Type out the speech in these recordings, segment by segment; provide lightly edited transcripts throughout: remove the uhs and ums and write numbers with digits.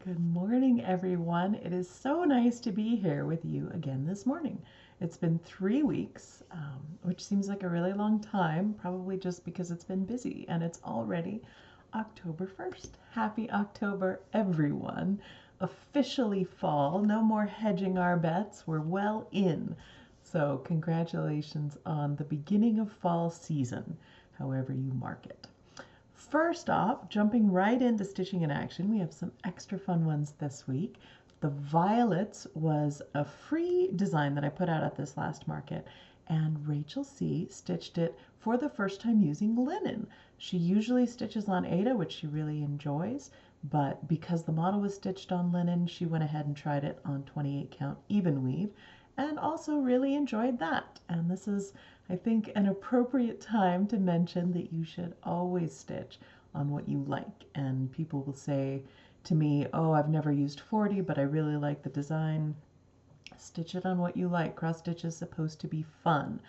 Good morning, everyone. It is so nice to be here with you again this morning. It's been 3 weeks, which seems like a really long time, probably just because it's been busy, and it's already October 1st. Happy October, everyone. Officially fall. No more hedging our bets. We're well in. So, congratulations on the beginning of fall season, however you mark it. First off, jumping right into stitching in action, we have some extra fun ones this week. The violets was a free design that I put out at this last market, and Rachel C. stitched it for the first time using linen. She usually stitches on Aida, which she really enjoys, but because the model was stitched on linen, she went ahead and tried it on 28 count even weave, and also really enjoyed that. And this is, I think, an appropriate time to mention that you should always stitch on what you like. And people will say to me, oh, I've never used 40, but I really like the design. Stitch it on what you like. Cross stitch is supposed to be fun.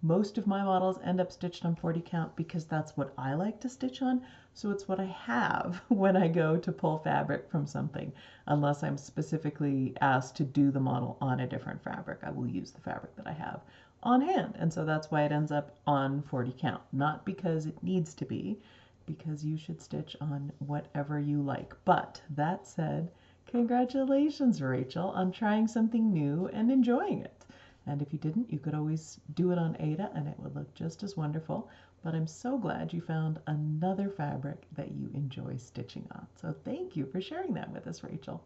Most of my models end up stitched on 40 count because that's what I like to stitch on. So it's what I have when I go to pull fabric from something. Unless I'm specifically asked to do the model on a different fabric, I will use the fabric that I have on hand. And so that's why it ends up on 40 count. Not because it needs to be, because you should stitch on whatever you like. But that said, congratulations, Rachel, on trying something new and enjoying it. And if you didn't, you could always do it on Aida and it would look just as wonderful. But I'm so glad you found another fabric that you enjoy stitching on. So thank you for sharing that with us, Rachel.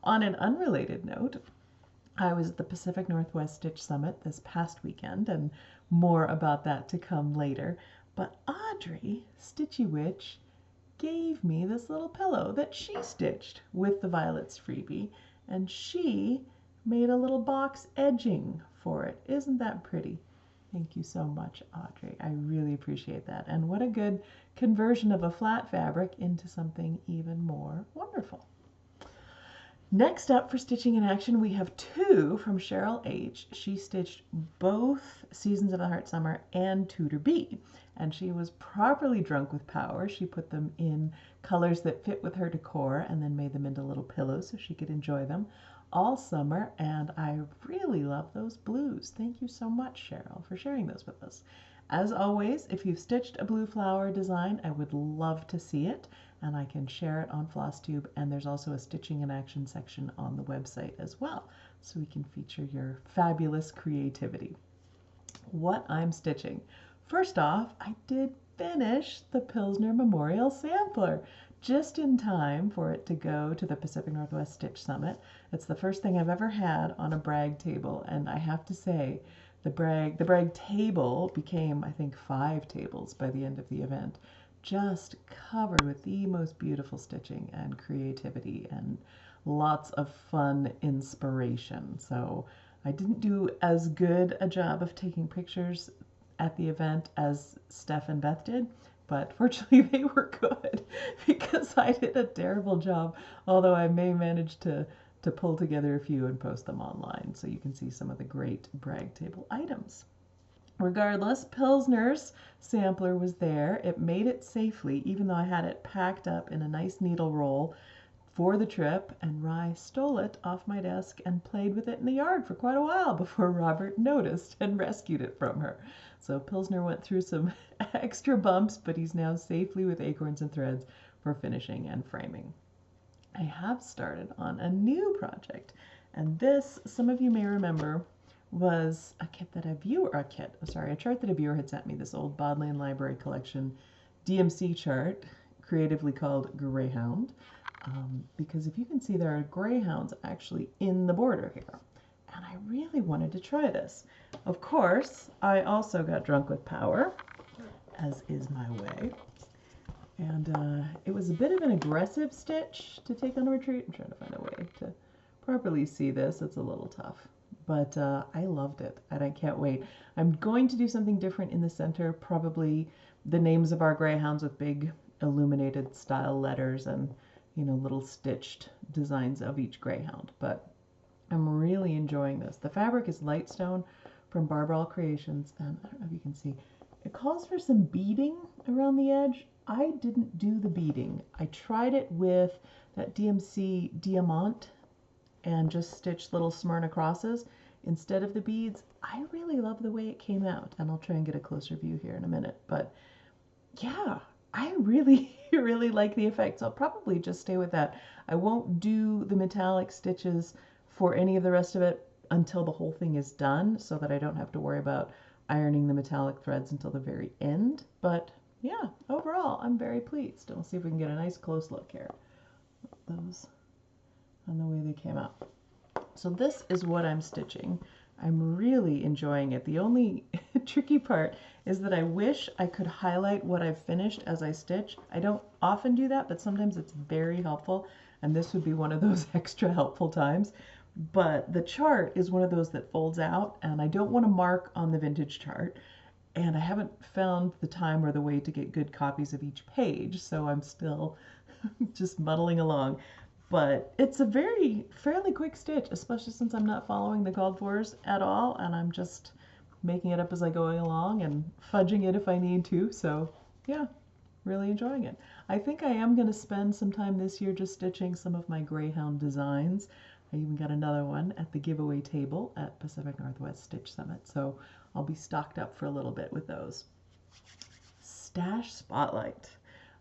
On an unrelated note, I was at the Pacific Northwest Stitch Summit this past weekend, and more about that to come later. But Audrey, Stitchy Witch, gave me this little pillow that she stitched with the Violets freebie, and she made a little box edging for it. Isn't that pretty? Thank you so much, Audrey. I really appreciate that. And what a good conversion of a flat fabric into something even more wonderful. Next up for stitching in action, we have two from Cheryl H. She stitched both Seasons of the Heart Summer and Tudor B, and she was properly drunk with power. She put them in colors that fit with her decor and then made them into little pillows so she could enjoy them all summer, and I really love those blues. Thank you so much, Cheryl, for sharing those with us. As always, if you've stitched a blue flower design, I would love to see it, and I can share it on Flosstube, and there's also a stitching in action section on the website as well, so we can feature your fabulous creativity. What I'm stitching. First off, I did finish the Pilsner Memorial Sampler just in time for it to go to the Pacific Northwest Stitch Summit. It's the first thing I've ever had on a brag table, and I have to say, the brag table became, I think, 5 tables by the end of the event, just covered with the most beautiful stitching and creativity and lots of fun inspiration. So I didn't do as good a job of taking pictures at the event as Steph and Beth did, but fortunately they were good because I did a terrible job, although I may manage to pull together a few and post them online so you can see some of the great brag table items. Regardless, Pilsner's sampler was there. It made it safely, even though I had it packed up in a nice needle roll for the trip, and Rye stole it off my desk and played with it in the yard for quite a while before Robert noticed and rescued it from her. So Pilsner went through some extra bumps, but he's now safely with acorns and threads for finishing and framing. I have started on a new project, and this, some of you may remember, was a chart that a viewer had sent me, this old Bodleian Library Collection DMC chart, creatively called Greyhound, because if you can see, there are greyhounds actually in the border here, and I really wanted to try this. Of course, I also got drunk with power, as is my way, and it was a bit of an aggressive stitch to take on a retreat. I'm trying to find a way to properly see this. It's a little tough, but I loved it, and I can't wait. I'm going to do something different in the center, probably the names of our greyhounds with big illuminated style letters and, you know, little stitched designs of each greyhound, but I'm really enjoying this. The fabric is Lightstone from Barbaral Creations, and I don't know if you can see, it calls for some beading around the edge. I didn't do the beading. I tried it with that DMC Diamant and just stitched little Smyrna crosses instead of the beads. I really love the way it came out, and I'll try and get a closer view here in a minute. But yeah, I really, really like the effect. So I'll probably just stay with that. I won't do the metallic stitches for any of the rest of it until the whole thing is done, so that I don't have to worry about ironing the metallic threads until the very end. But yeah, overall, I'm very pleased. And we'll see if we can get a nice close look here. Those on the way they came out. So this is what I'm stitching. I'm really enjoying it. The only tricky part is that I wish I could highlight what I've finished as I stitch. I don't often do that, but sometimes it's very helpful, and this would be one of those extra helpful times. But the chart is one of those that folds out, and I don't want to mark on the vintage chart, and I haven't found the time or the way to get good copies of each page, so I'm still just muddling along. But it's a fairly quick stitch, especially since I'm not following the called fors at all, and I'm just making it up as I go along and fudging it if I need to. So yeah, really enjoying it. I think I am going to spend some time this year just stitching some of my Greyhound designs. I even got another one at the giveaway table at Pacific Northwest Stitch Summit, so I'll be stocked up for a little bit with those. Stash Spotlight.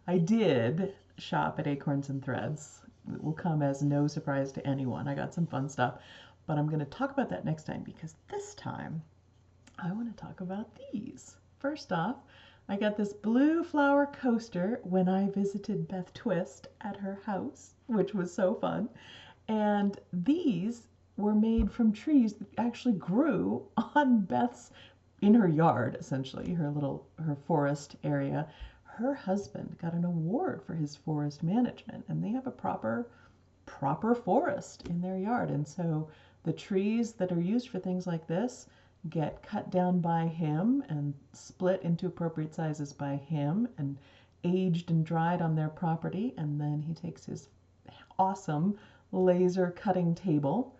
I did shop at Acorns and Threads. It will come as no surprise to anyone. I got some fun stuff, but I'm going to talk about that next time, because this time I want to talk about these. First off, I got this blue flower coaster when I visited Beth Twist at her house, which was so fun. And these were made from trees that actually grew on Beth's, in her yard, essentially, her forest area. Her husband got an award for his forest management, and they have a proper forest in their yard. And so the trees that are used for things like this get cut down by him and split into appropriate sizes by him and aged and dried on their property. And then he takes his awesome laser cutting table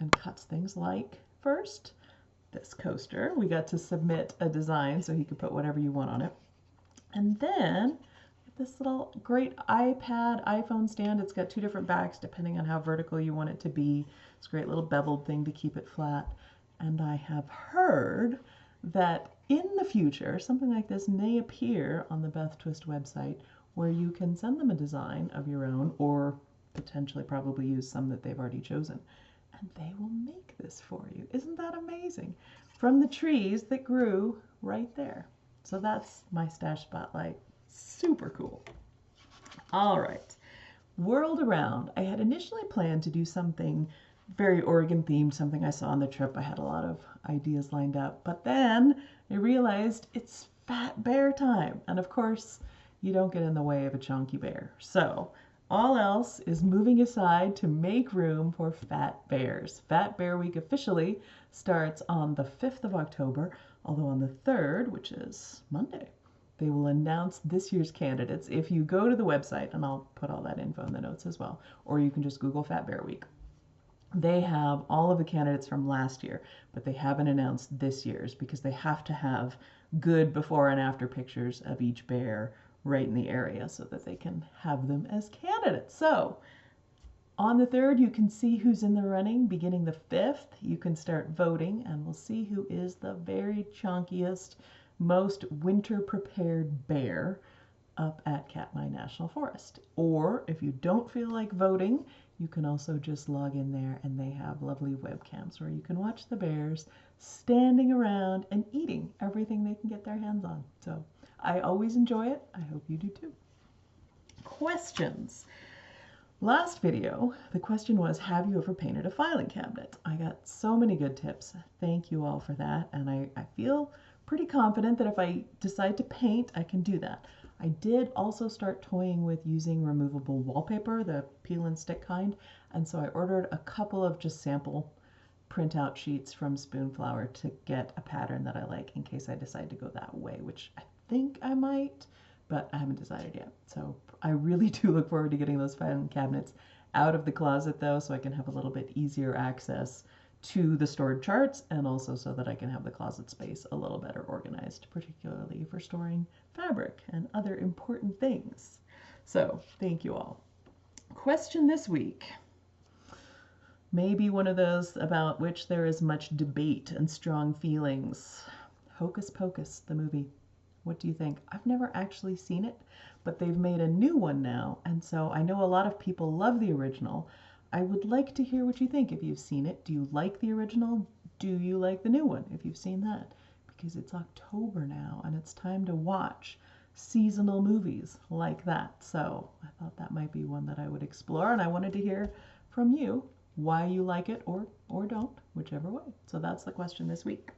and cuts things like, first, this coaster. We got to submit a design so he could put whatever you want on it. And then this little great iPhone stand. It's got two different backs depending on how vertical you want it to be. It's a great little beveled thing to keep it flat. And I have heard that in the future, something like this may appear on the Beth Twist website, where you can send them a design of your own, or potentially probably use some that they've already chosen. And they will make this for you. Isn't that amazing? From the trees that grew right there. So that's my Stash Spotlight. Super cool. All right. World Around. I had initially planned to do something very Oregon themed, something I saw on the trip. I had a lot of ideas lined up, but then I realized it's Fat Bear time. And of course, you don't get in the way of a chunky bear. So all else is moving aside to make room for Fat Bears. Fat Bear Week officially starts on the 5th of October, although on the 3rd, which is Monday, they will announce this year's candidates. If you go to the website, and I'll put all that info in the notes as well, or you can just Google Fat Bear Week. They have all of the candidates from last year, but they haven't announced this year's because they have to have good before and after pictures of each bear right in the area so that they can have them as candidates. So on the 3rd, you can see who's in the running. Beginning the 5th, you can start voting, and we'll see who is the very chunkiest, most winter-prepared bear up at Katmai National Forest. Or if you don't feel like voting, you can also just log in there, and they have lovely webcams where you can watch the bears standing around and eating everything they can get their hands on. So I always enjoy it. I hope you do too. Questions. Last video, the question was, have you ever painted a filing cabinet? I got so many good tips. Thank you all for that. And I feel pretty confident that if I decide to paint, I can do that. I did also start toying with using removable wallpaper, the peel and stick kind. And so I ordered a couple of just sample printout sheets from Spoonflower to get a pattern that I like in case I decide to go that way, which I think I might, but I haven't decided yet. So I really do look forward to getting those filing cabinets out of the closet though, so I can have a little bit easier access to the stored charts, and also so that I can have the closet space a little better organized, particularly for storing fabric and other important things. So thank you all. Question this week. Maybe one of those about which there is much debate and strong feelings. Hocus Pocus, the movie. What do you think? I've never actually seen it, but they've made a new one now, and so I know a lot of people love the original. I would like to hear what you think if you've seen it. Do you like the original? Do you like the new one if you've seen that? Because it's October now, and it's time to watch seasonal movies like that. So I thought that might be one that I would explore, and I wanted to hear from you why you like it or don't, whichever way. So that's the question this week.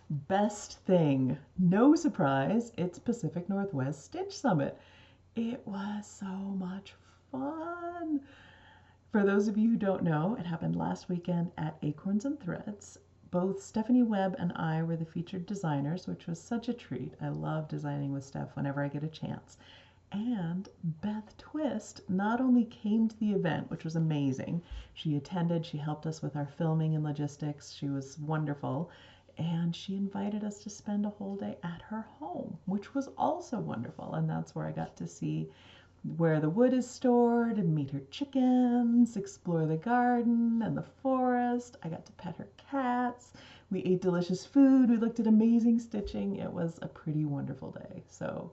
Best thing, no surprise, it's Pacific Northwest Stitch Summit. It was so much fun. For those of you who don't know, it happened last weekend at Acorns and Threads. Both Stephanie Webb and I were the featured designers, which was such a treat. I love designing with Steph whenever I get a chance. And Beth Twist not only came to the event, which was amazing, she attended, she helped us with our filming and logistics, she was wonderful, and she invited us to spend a whole day at her home, which was also wonderful. And that's where I got to see where the wood is stored and meet her chickens, explore the garden and the forest. I got to pet her cats. We ate delicious food. We looked at amazing stitching. It was a pretty wonderful day. So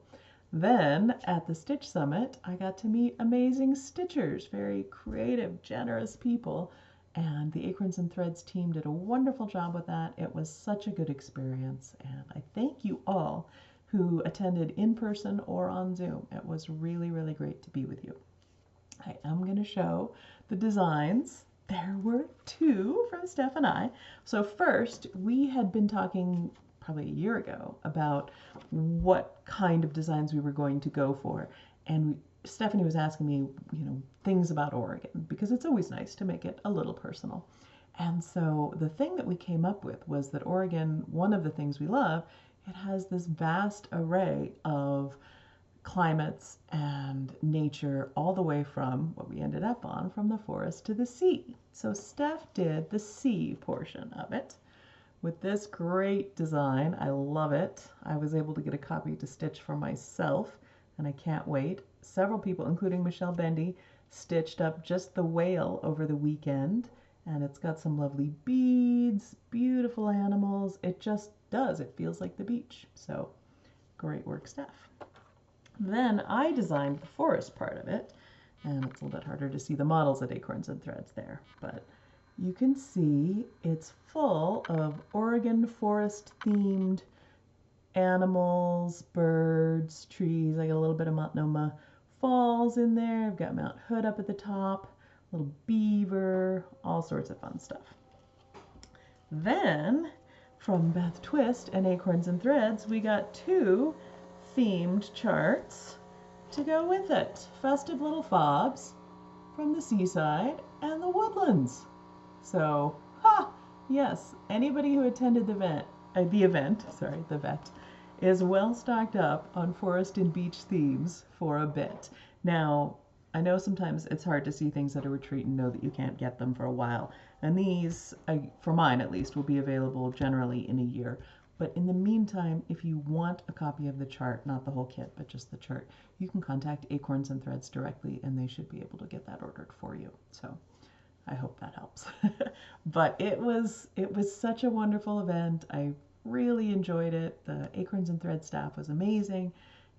then at the Stitch Summit, I got to meet amazing stitchers, very creative, generous people. And the Acorns and Threads team did a wonderful job with that. It was such a good experience. And I thank you all who attended in person or on Zoom. It was really, really great to be with you. I am going to show the designs. There were two from Steph and I. So first, we had been talking probably a year ago about what kind of designs we were going to go for. And Stephanie was asking me, things about Oregon, because it's always nice to make it a little personal. And so the thing that we came up with was that Oregon, one of the things we love, it has this vast array of climates and nature all the way from what we ended up on, from the forest to the sea. So Steph did the sea portion of it with this great design. I love it. I was able to get a copy to stitch for myself, and I can't wait. Several people, including Michelle Bendy, stitched up just the whale over the weekend, and it's got some lovely beads, beautiful animals. It just does. It feels like the beach. So great work, Steph. Then I designed the forest part of it, and it's a little bit harder to see the models at Acorns and Threads there, but you can see it's full of Oregon forest themed animals, birds, trees. I got a little bit of Multnomah Falls in there. I've got Mount Hood up at the top, little beaver, all sorts of fun stuff. Then from Beth Twist and Acorns and Threads, we got two themed charts to go with it. Festive little fobs from the Seaside and the Woodlands. So, yes, anybody who attended the vet is well stocked up on forest and beach themes for a bit. Now, I know sometimes it's hard to see things at a retreat and know that you can't get them for a while. And these, for mine at least, will be available generally in a year. But in the meantime, if you want a copy of the chart, not the whole kit, but just the chart, you can contact Acorns and Threads directly, and they should be able to get that ordered for you. So I hope that helps. But it was such a wonderful event. I really enjoyed it. The Acorns and Threads staff was amazing.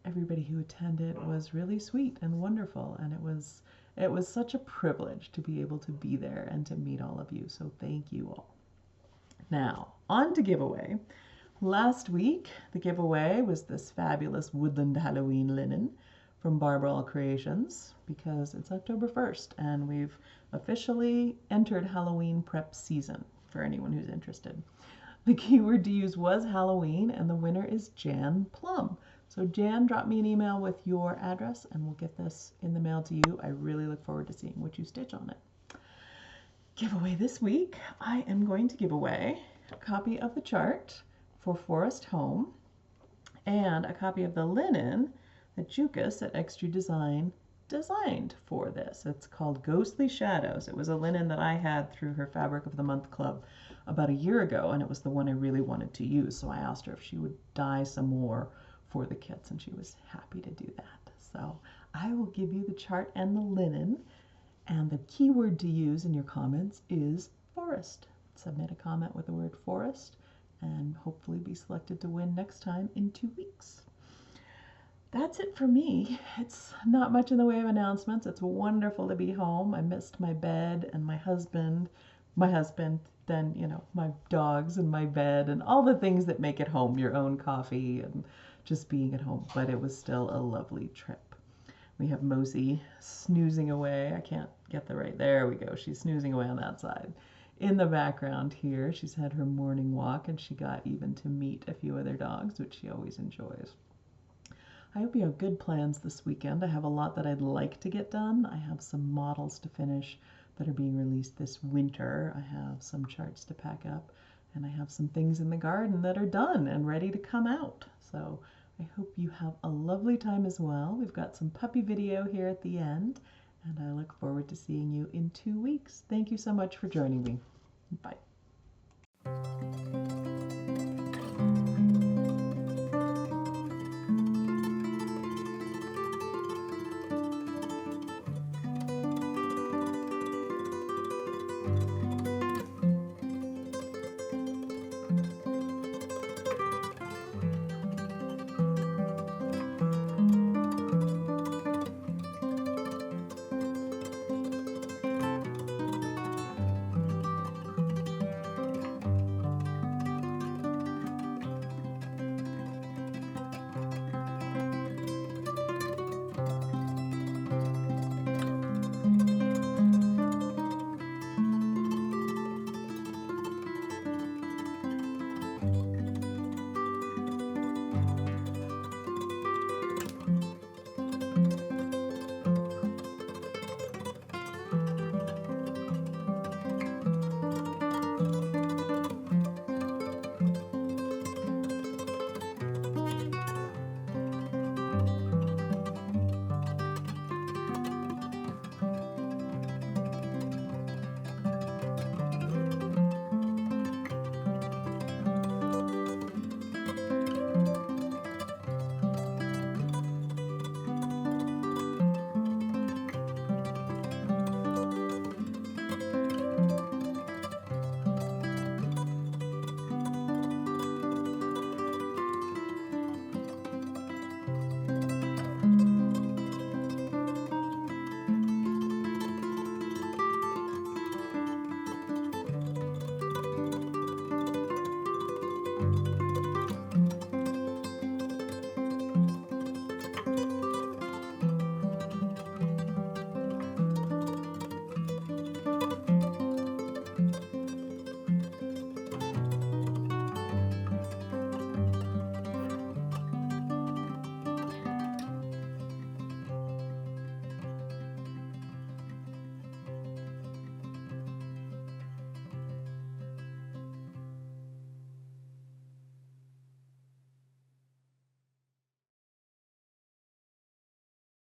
Everybody who attended was really sweet and wonderful, and it was such a privilege to be able to be there and to meet all of you. So thank you all. Now, on to giveaway. Last week, the giveaway was this fabulous Woodland Halloween linen from Barbaral Creations, because it's October 1st and we've officially entered Halloween prep season for anyone who's interested. The keyword to use was Halloween, and the winner is Jan Plum. So Jan, drop me an email with your address and we'll get this in the mail to you. I really look forward to seeing what you stitch on it. Giveaway this week, I am going to give away a copy of the chart for Forest Home and a copy of the linen that Jukas at xJudesign designed for this. It's called Ghostly Shadows. It was a linen that I had through her Fabric of the Month Club about a year ago, and it was the one I really wanted to use. So I asked her if she would dye some more for the kits, and she was happy to do that. So I will give you the chart and the linen, and the keyword to use in your comments is forest. Submit a comment with the word forest, and hopefully be selected to win next time in 2 weeks. That's it for me. It's not much in the way of announcements. It's wonderful to be home. I missed my bed and my husband, then, you know, my dogs and my bed and all the things that make it home, your own coffee and just being at home. But it was still a lovely trip. We have Mosey snoozing away. I can't get the right, there we go. She's snoozing away on that side. In the background here, she's had her morning walk and she got even to meet a few other dogs, which she always enjoys. I hope you have good plans this weekend. I have a lot that I'd like to get done. I have some models to finish that are being released this winter. I have some charts to pack up, and I have some things in the garden that are done and ready to come out. So I hope you have a lovely time as well. We've got some puppy video here at the end, and I look forward to seeing you in 2 weeks. Thank you so much for joining me. Bye.